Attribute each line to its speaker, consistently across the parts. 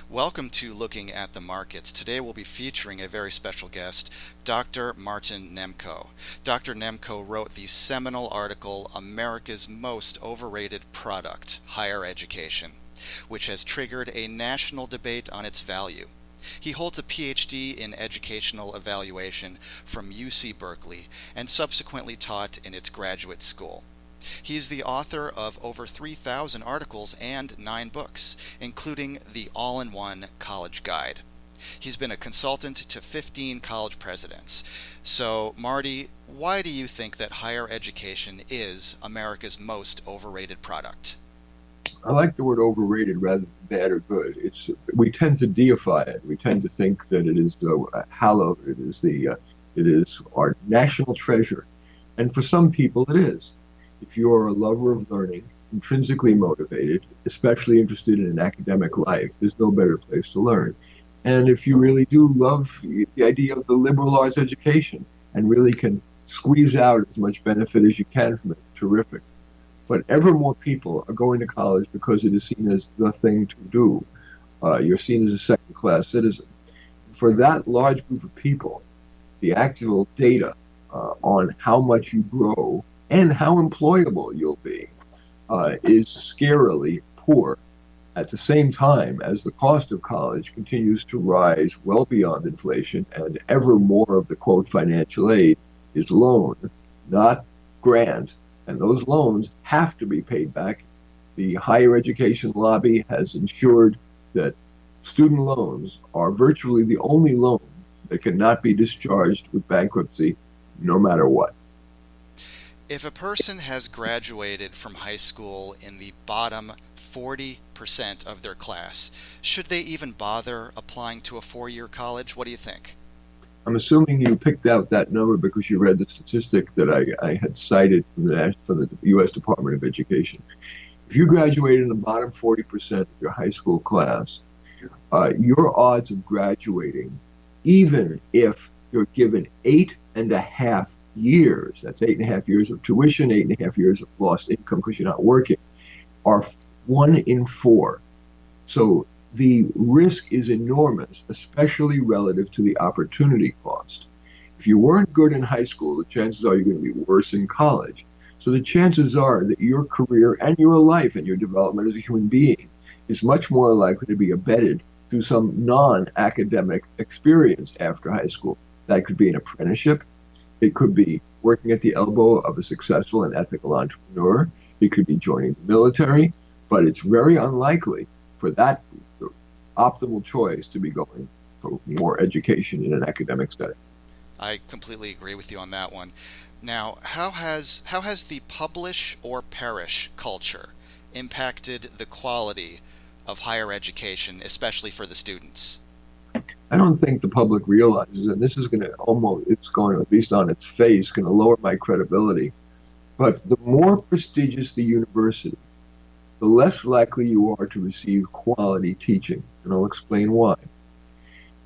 Speaker 1: Welcome to Looking at the Markets. Today we'll be featuring a very special guest, Dr. Marty Nemko. Dr. Nemko wrote the seminal article, America's Most Overrated Product, Higher Education, which has triggered a national debate on its value. He holds a PhD in educational evaluation from UC Berkeley and subsequently taught in its graduate school. He is the author of over 3,000 articles and 9 books, including the all-in-one college guide. He's been a consultant to 15 college presidents. So, Marty, why do you think that higher education is America's most overrated product?
Speaker 2: I like the word overrated rather than bad or good. We tend to deify it. We tend to think that it is hallowed. It is our national treasure, and for some people it is. If you're a lover of learning, intrinsically motivated, especially interested in an academic life, there's no better place to learn. And if you really do love the idea of the liberal arts education and really can squeeze out as much benefit as you can from it, terrific. But ever more people are going to college because it is seen as the thing to do. You're seen as a second-class citizen. For that large group of people, the actual data on how much you grow and how employable you'll be is scarily poor. At the same time as the cost of college continues to rise well beyond inflation, and ever more of the quote financial aid is loan, not grant, and those loans have to be paid back. The higher education lobby has ensured that student loans are virtually the only loan that cannot be discharged with bankruptcy, no matter what.
Speaker 1: If a person has graduated from high school in the bottom 40% of their class, should they even bother applying to a four-year college? What do you think?
Speaker 2: I'm assuming you picked out that number because you read the statistic that I had cited from the U.S. Department of Education. If you graduated in the bottom 40% of your high school class, your odds of graduating, even if you're given 8.5 years, that's 8.5 years of tuition, 8.5 years of lost income because you're not working, are 1 in 4. So the risk is enormous, especially relative to the opportunity cost. If you weren't good in high school, the chances are you're going to be worse in college. So the chances are that your career and your life and your development as a human being is much more likely to be abetted through some non-academic experience after high school. That could be an apprenticeship. It could be working at the elbow of a successful and ethical entrepreneur. It could be joining the military, but it's very unlikely for that optimal choice to be going for more education in an academic setting.
Speaker 1: I completely agree with you on that one. Now, how has the publish or perish culture impacted the quality of higher education, especially for the students?
Speaker 2: I don't think the public realizes, and this is going to it's going to, at least on its face, going to lower my credibility. But the more prestigious the university, the less likely you are to receive quality teaching. And I'll explain why.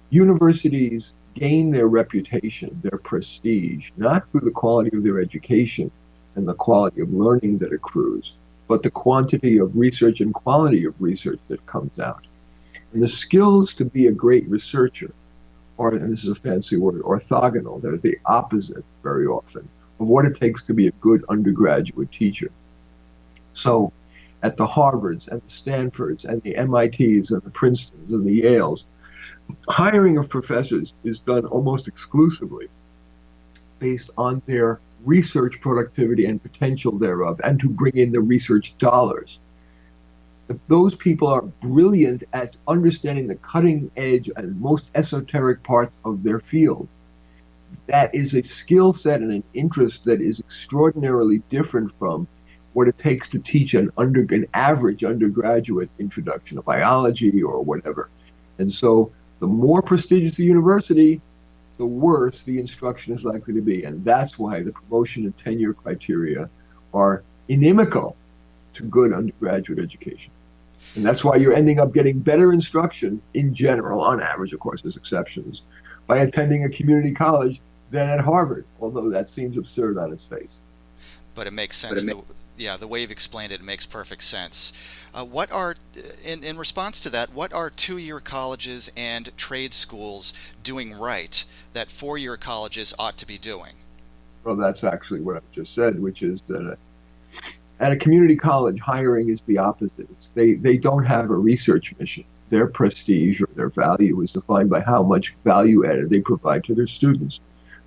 Speaker 2: Universities gain their reputation, their prestige, not through the quality of their education and the quality of learning that accrues, but the quantity of research and quality of research that comes out. And the skills to be a great researcher are, and this is a fancy word, orthogonal. They're the opposite very often of what it takes to be a good undergraduate teacher. So at the Harvards and the Stanfords and the MITs and the Princetons and the Yales, hiring of professors is done almost exclusively based on their research productivity and potential thereof, and to bring in the research dollars. Those people are brilliant at understanding the cutting edge and most esoteric parts of their field. That is a skill set and an interest that is extraordinarily different from what it takes to teach an average undergraduate introduction to biology or whatever. And so the more prestigious the university, the worse the instruction is likely to be. And that's why the promotion and tenure criteria are inimical to good undergraduate education. And that's why you're ending up getting better instruction in general, on average, of course, there's exceptions, by attending a community college than at Harvard, although that seems absurd on its face.
Speaker 1: But it makes sense Yeah, the way you've explained it makes perfect sense. What are, in response to that, what are two-year colleges and trade schools doing right that four-year colleges ought to be doing?
Speaker 2: Well, that's actually what I've just said, which is that at a community college, hiring is the opposite. They don't have a research mission. Their prestige or their value is defined by how much value added they provide to their students.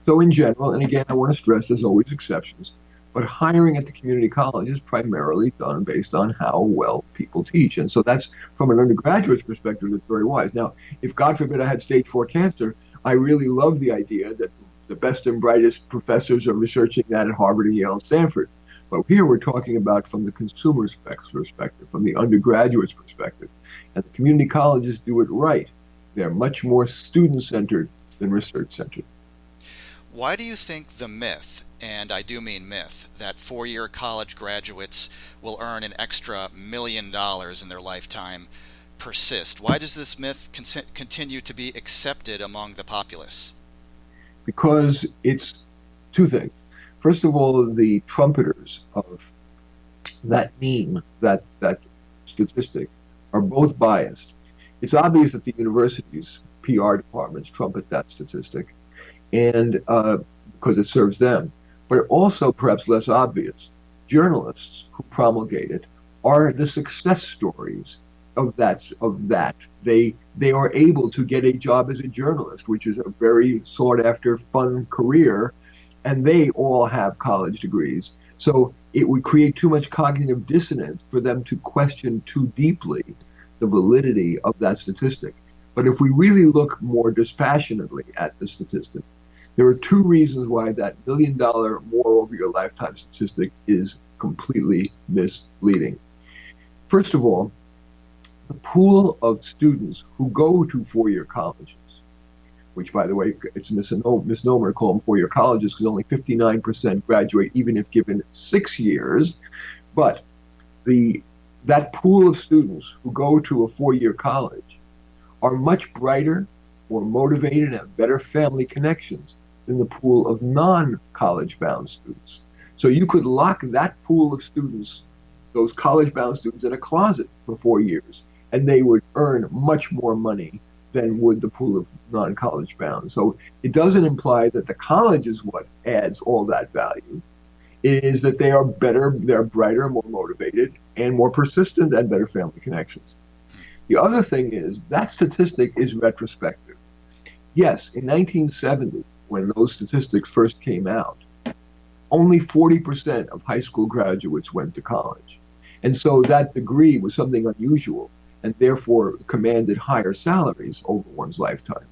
Speaker 2: So, in general, and again, I want to stress there's always exceptions, but hiring at the community college is primarily done based on how well people teach. And so that's from an undergraduate's perspective, it's very wise. Now, if God forbid I had stage 4 cancer, I really love the idea that the best and brightest professors are researching that at Harvard and Yale and Stanford. But here we're talking about from the consumer's perspective, from the undergraduate's perspective. And the community colleges do it right. They're much more student-centered than research-centered.
Speaker 1: Why do you think the myth, and I do mean myth, that four-year college graduates will earn an extra $1 million in their lifetime persist? Why does this myth continue to be accepted among the populace?
Speaker 2: Because it's two things. First of all, the trumpeters of that meme, that statistic, are both biased. It's obvious that the universities' PR departments trumpet that statistic, and because it serves them. But also, perhaps less obvious, journalists who promulgate it are the success stories of that. They are able to get a job as a journalist, which is a very sought after, fun career, and they all have college degrees. So it would create too much cognitive dissonance for them to question too deeply the validity of that statistic. But if we really look more dispassionately at the statistic, there are two reasons why that $1 million more over your lifetime statistic is completely misleading. First of all, the pool of students who go to four-year colleges, which, by the way, it's a misnomer to call them four-year colleges because only 59% graduate, even if given 6 years. But that pool of students who go to a four-year college are much brighter, more motivated, and have better family connections than the pool of non-college bound students. So you could lock that pool of students, those college bound students, in a closet for 4 years, and they would earn much more money than would the pool of non-college bound. So it doesn't imply that the college is what adds all that value. It is that they are better, they're brighter, more motivated, and more persistent, and better family connections. The other thing is that statistic is retrospective. Yes, in 1970, when those statistics first came out, only 40% of high school graduates went to college. And so that degree was something unusual and therefore commanded higher salaries over one's lifetime.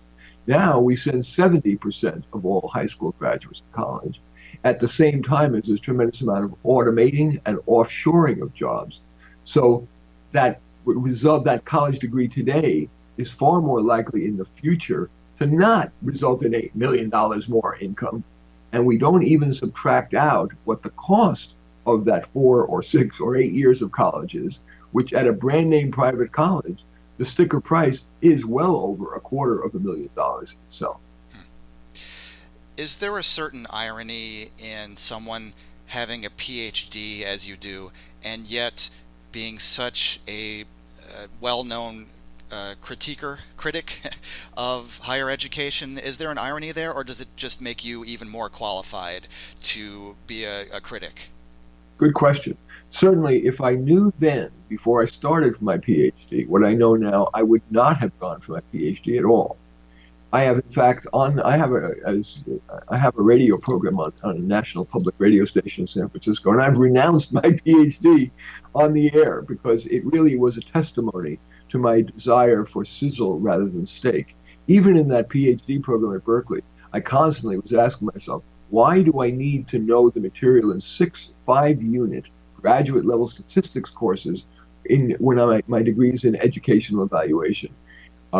Speaker 2: Now we send 70% of all high school graduates to college at the same time as there's a tremendous amount of automating and offshoring of jobs. So that result, that college degree today is far more likely in the future to not result in $8 million more income. And we don't even subtract out what the cost of that 4 or 6 or 8 years of college is, which at a brand name private college, the sticker price is well over $250,000 itself.
Speaker 1: Is there a certain irony in someone having a PhD as you do, and yet being such a well-known critic of higher education? Is there an irony there, or does it just make you even more qualified to be a critic?
Speaker 2: Good question. Certainly, if I knew then, before I started for my PhD, what I know now, I would not have gone for my PhD at all. I have, in fact, I have a radio program on a national public radio station in San Francisco, and I've renounced my PhD on the air because it really was a testimony to my desire for sizzle rather than steak. Even in that PhD program at Berkeley, I constantly was asking myself, why do I need to know the material in 6 5-unit graduate level statistics courses when my degree is in educational evaluation?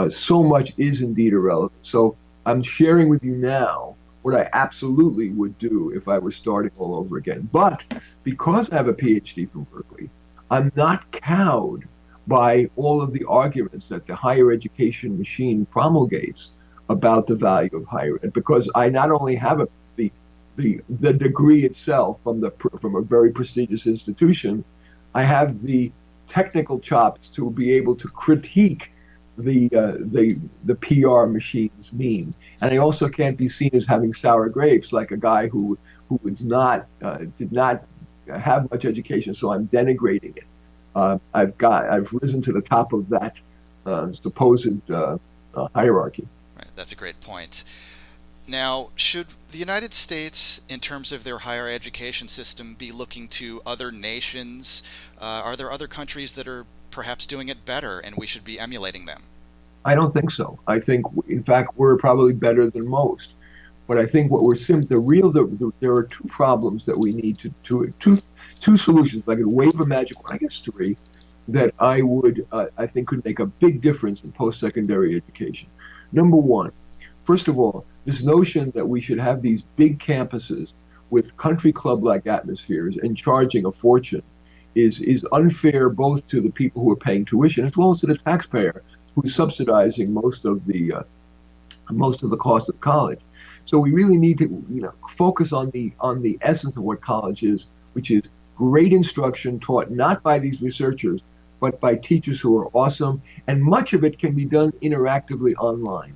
Speaker 2: So much is indeed irrelevant. So I'm sharing with you now what I absolutely would do if I were starting all over again. But because I have a PhD from Berkeley, I'm not cowed by all of the arguments that the higher education machine promulgates about the value of higher ed, because I not only have the the degree itself from a very prestigious institution. I have the technical chops to be able to critique the PR machine's mean, and I also can't be seen as having sour grapes like a guy who did not have much education. So I'm denigrating it. I've risen to the top of that supposed hierarchy.
Speaker 1: Right, that's a great point. Now, should the United States, in terms of their higher education system, be looking to other nations? Are there other countries that are perhaps doing it better and we should be emulating them?
Speaker 2: I don't think so. I think, in fact, we're probably better than most. But I think what we're there are two problems that we need two solutions. If I could wave a magic wand, I guess three, that I think could make a big difference in post-secondary education. Number one, first of all, this notion that we should have these big campuses with country club-like atmospheres and charging a fortune is unfair both to the people who are paying tuition as well as to the taxpayer who's subsidizing most of the cost of college. So we really need to focus on the essence of what college is, which is great instruction taught not by these researchers, but by teachers who are awesome, and much of it can be done interactively online.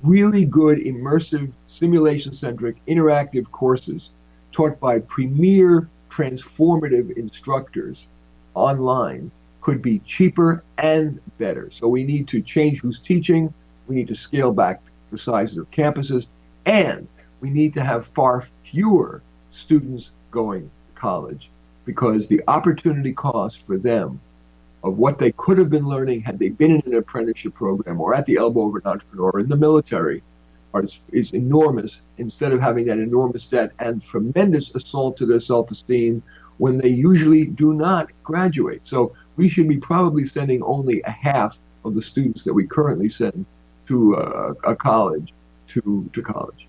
Speaker 2: Really good, immersive, simulation-centric, interactive courses taught by premier, transformative instructors online could be cheaper and better. So we need to change who's teaching, we need to scale back the sizes of campuses, and we need to have far fewer students going to college because the opportunity cost for them of what they could have been learning had they been in an apprenticeship program or at the elbow of an entrepreneur or in the military is enormous, instead of having that enormous debt and tremendous assault to their self-esteem when they usually do not graduate. So we should be probably sending only a half of the students that we currently send to a college to college.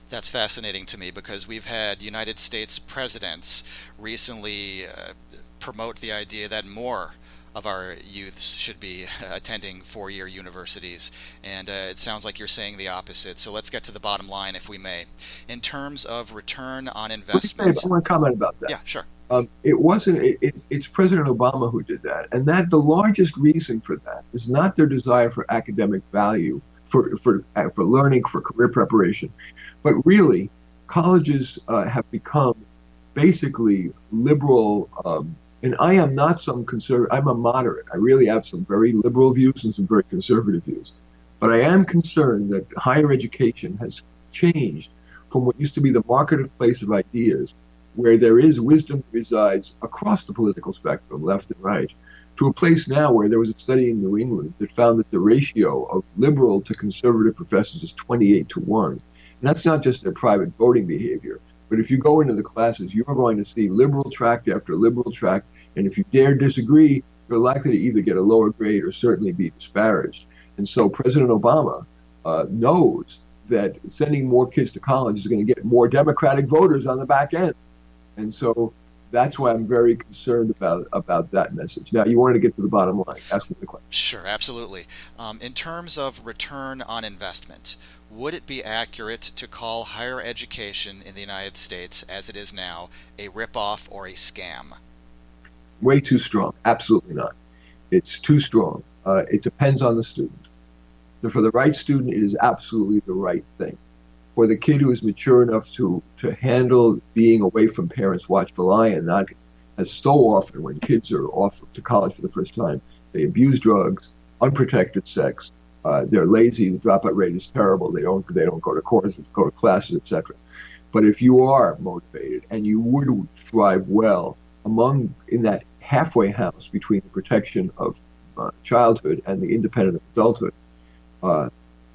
Speaker 1: That's fascinating to me because we've had United States presidents recently promote the idea that more of our youths should be attending four-year universities, and it sounds like you're saying the opposite. So let's get to the bottom line, if we may. In terms of return on investment...
Speaker 2: I want to comment about that.
Speaker 1: Yeah, sure.
Speaker 2: It's President Obama who did that, and that the largest reason for that is not their desire for academic value, for learning, for career preparation, but really colleges have become basically liberal. And I am not some conservative. I'm a moderate. I really have some very liberal views and some very conservative views. But I am concerned that higher education has changed from what used to be the marketplace of ideas, where there is wisdom that resides across the political spectrum, left and right, to a place now where there was a study in New England that found that the ratio of liberal to conservative professors is 28-1. And that's not just their private voting behavior. But if you go into the classes, you are going to see liberal tract after liberal tract, and if you dare disagree, you're likely to either get a lower grade or certainly be disparaged. And so President Obama knows that sending more kids to college is going to get more Democratic voters on the back end. And so that's why I'm very concerned about that message. Now, you wanted to get to the bottom line. Ask me the question.
Speaker 1: Sure, absolutely. In terms of return on investment, would it be accurate to call higher education in the United States, as it is now, a ripoff or a scam?
Speaker 2: Way too strong. Absolutely not. It's too strong. It depends on the student. For the right student, it is absolutely the right thing. For the kid who is mature enough to handle being away from parents' watchful eye, and not, as so often when kids are off to college for the first time, they abuse drugs, unprotected sex, they're lazy, the dropout rate is terrible, they don't go to courses, go to classes, etc. But if you are motivated and you would thrive well in that halfway house between the protection of childhood and the independent of adulthood,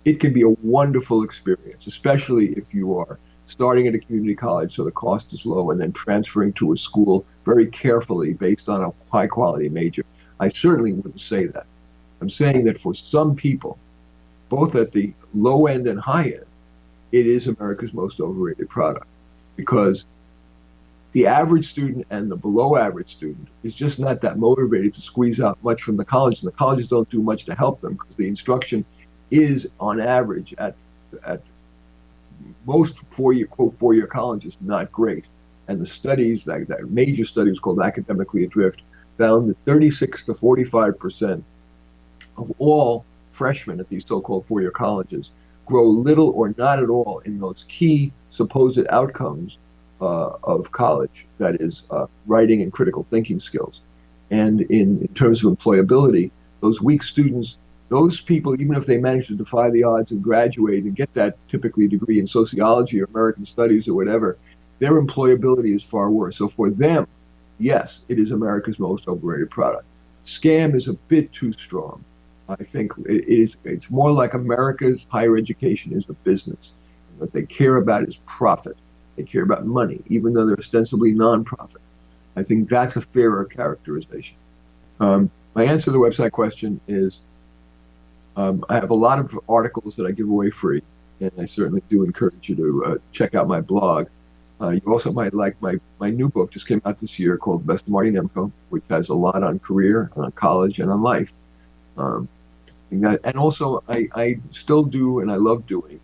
Speaker 2: it can be a wonderful experience, especially if you are starting at a community college so the cost is low and then transferring to a school very carefully based on a high-quality major. I certainly wouldn't say that. I'm saying that for some people, both at the low end and high end, it is America's most overrated product, because the average student and the below average student is just not that motivated to squeeze out much from the college, and the colleges don't do much to help them because the instruction is on average at most four-year, quote, four-year colleges not great. And the studies, that major studies called Academically Adrift, found that 36 to 45% of all freshmen at these so-called four-year colleges grow little or not at all in those key supposed outcomes of college, that is, writing and critical thinking skills. And in terms of employability, those weak students, those people, even if they manage to defy the odds and graduate and get that typically degree in sociology or American studies or whatever, their employability is far worse. So for them, yes, it is America's most overrated product. Scam is a bit too strong. I think it's more like America's higher education is a business. What they care about is profit. They care about money, even though they're ostensibly nonprofit. I think that's a fairer characterization. My answer to the website question is I have a lot of articles that I give away free, and I certainly do encourage you to check out my blog. You also might like my new book, just came out this year, called The Best of Marty Nemko, which has a lot on career, on college, and on life. And also, I still do, and I love doing,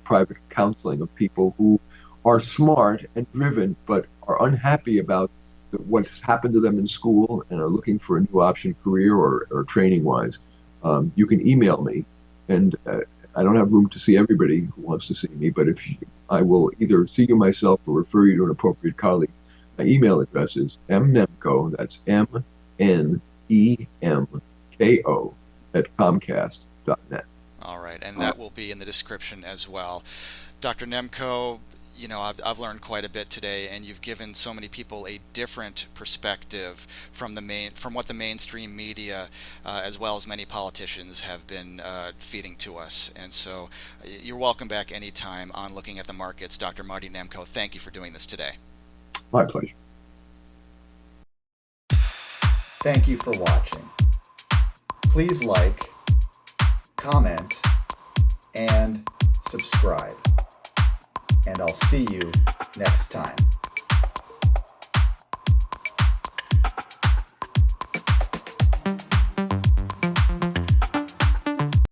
Speaker 2: private counseling of people who are smart and driven, but are unhappy about what's happened to them in school and are looking for a new option, career or training-wise. You can email me, and I don't have room to see everybody who wants to see me, but I will either see you myself or refer you to an appropriate colleague. My email address is mnemko, that's MNEMKO, at Comcast.net.
Speaker 1: All right, and that will be in the description as well. Dr. Nemko, you know, I've learned quite a bit today, and you've given so many people a different perspective from what the mainstream media, as well as many politicians, have been feeding to us. And so, you're welcome back anytime on Looking at the Markets, Dr. Marty Nemko. Thank you for doing this today.
Speaker 2: My pleasure.
Speaker 3: Thank you for watching. Please like, comment, and subscribe. And I'll see you next time.